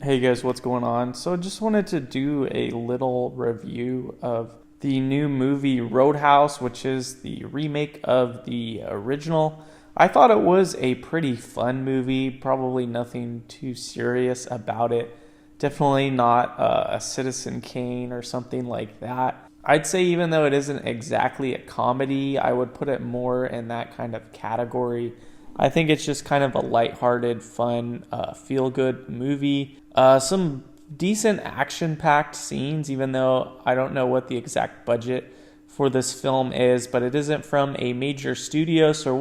Hey guys, what's going on? So, just wanted to do a little review of the new movie Roadhouse, which is the remake of the original. I thought it was a pretty fun movie, probably nothing too serious about it. Definitely not a Citizen Kane or something like that. I'd say, even though it isn't exactly a comedy, I would put it more in that kind of category. I think it's just kind of a lighthearted, fun, feel good movie. Some decent action packed scenes, even though I don't know what the exact budget for this film is, but it isn't from a major studio. So,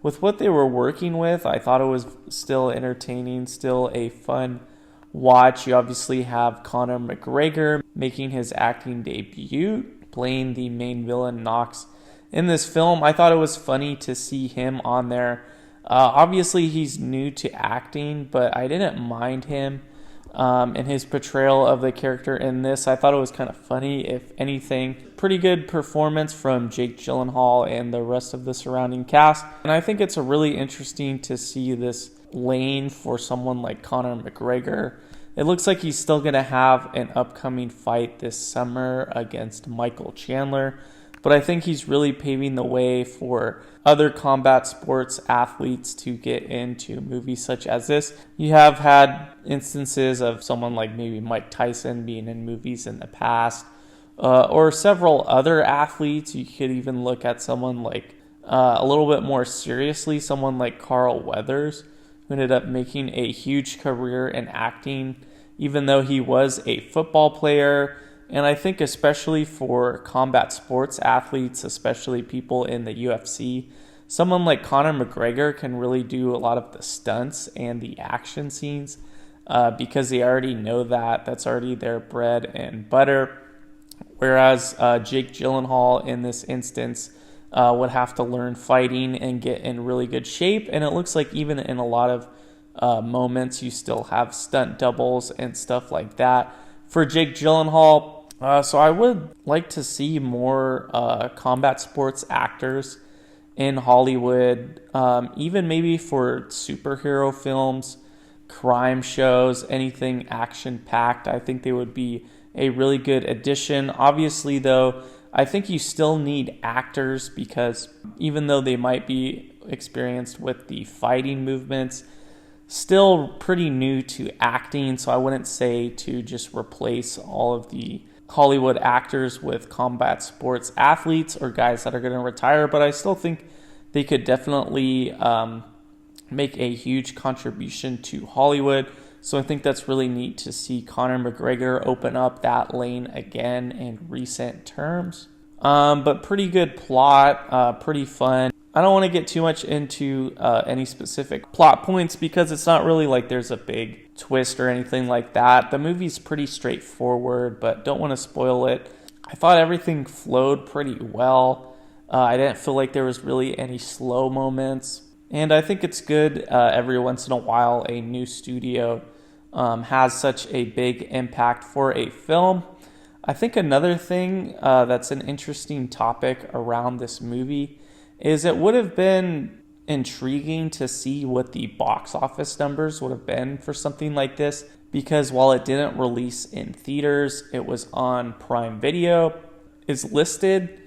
with what they were working with, I thought it was still entertaining, still a fun watch. You obviously have Conor McGregor making his acting debut, playing the main villain Knox in this film. I thought it was funny to see him on there. Obviously, he's new to acting, but I didn't mind him and his portrayal of the character in this. I thought it was kind of funny, if anything. Pretty good performance from Jake Gyllenhaal and the rest of the surrounding cast. And I think it's really interesting to see this lane for someone like Conor McGregor. It looks like he's still going to have an upcoming fight this summer against Michael Chandler, but I think he's really paving the way for other combat sports athletes to get into movies such as this. You have had instances of someone like maybe Mike Tyson being in movies in the past, or several other athletes. You could even look at someone like, a little bit more seriously, someone like Carl Weathers, who ended up making a huge career in acting, even though he was a football player. And I think especially for combat sports athletes, especially people in the UFC, someone like Conor McGregor can really do a lot of the stunts and the action scenes, because they already know that. That's already their bread and butter. Whereas Jake Gyllenhaal in this instance would have to learn fighting and get in really good shape. And it looks like even in a lot of moments, you still have stunt doubles and stuff like that for Jake Gyllenhaal. So I would like to see more combat sports actors in Hollywood, even maybe for superhero films, crime shows, anything action-packed. I think they would be a really good addition. Obviously, though, I think you still need actors, because even though they might be experienced with the fighting movements, still pretty new to acting. So I wouldn't say to just replace all of the Hollywood actors with combat sports athletes or guys that are going to retire, but I still think they could definitely make a huge contribution to Hollywood. So I think that's really neat to see Conor McGregor open up that lane again in recent terms. But pretty good plot, pretty fun. I don't want to get too much into any specific plot points, because it's not really like there's a big twist or anything like that. The movie's pretty straightforward, but don't want to spoil it. I thought everything flowed pretty well. I didn't feel like there was really any slow moments. And I think it's good every once in a while a new studio has such a big impact for a film. I think another thing that's an interesting topic around this movie is it would have been intriguing to see what the box office numbers would have been for something like this, because while it didn't release in theaters, it was on Prime Video, is listed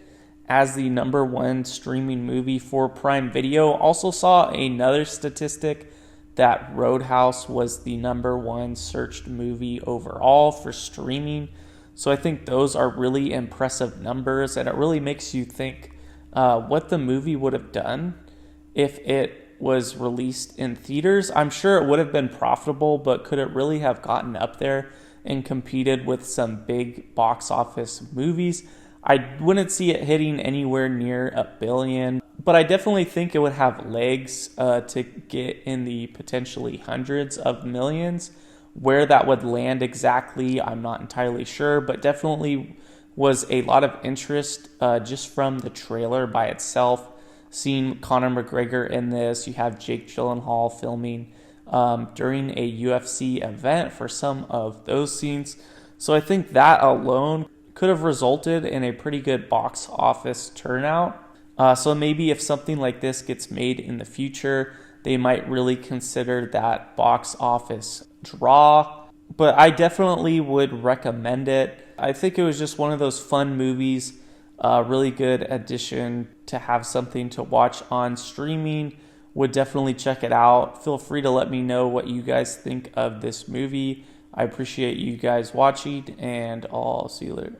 as the number one streaming movie for Prime Video. Also saw another statistic that Roadhouse was the number one searched movie overall for streaming. So I think those are really impressive numbers, and it really makes you think what the movie would have done if it was released in theaters. I'm sure it would have been profitable, but could it really have gotten up there and competed with some big box office movies? I wouldn't see it hitting anywhere near $1 billion, but I definitely think it would have legs to get in the potentially hundreds of millions. Where that would land exactly, I'm not entirely sure, but definitely was a lot of interest just from the trailer by itself. Seeing Conor McGregor in this, you have Jake Gyllenhaal filming during a UFC event for some of those scenes. So I think that alone could have resulted in a pretty good box office turnout. So maybe if something like this gets made in the future, they might really consider that box office draw but I definitely would recommend it. I think it was just one of those fun movies, really good addition to have something to watch on streaming. Would definitely check it out. Feel free to let me know what you guys think of this movie. I appreciate you guys watching, and I'll see you later.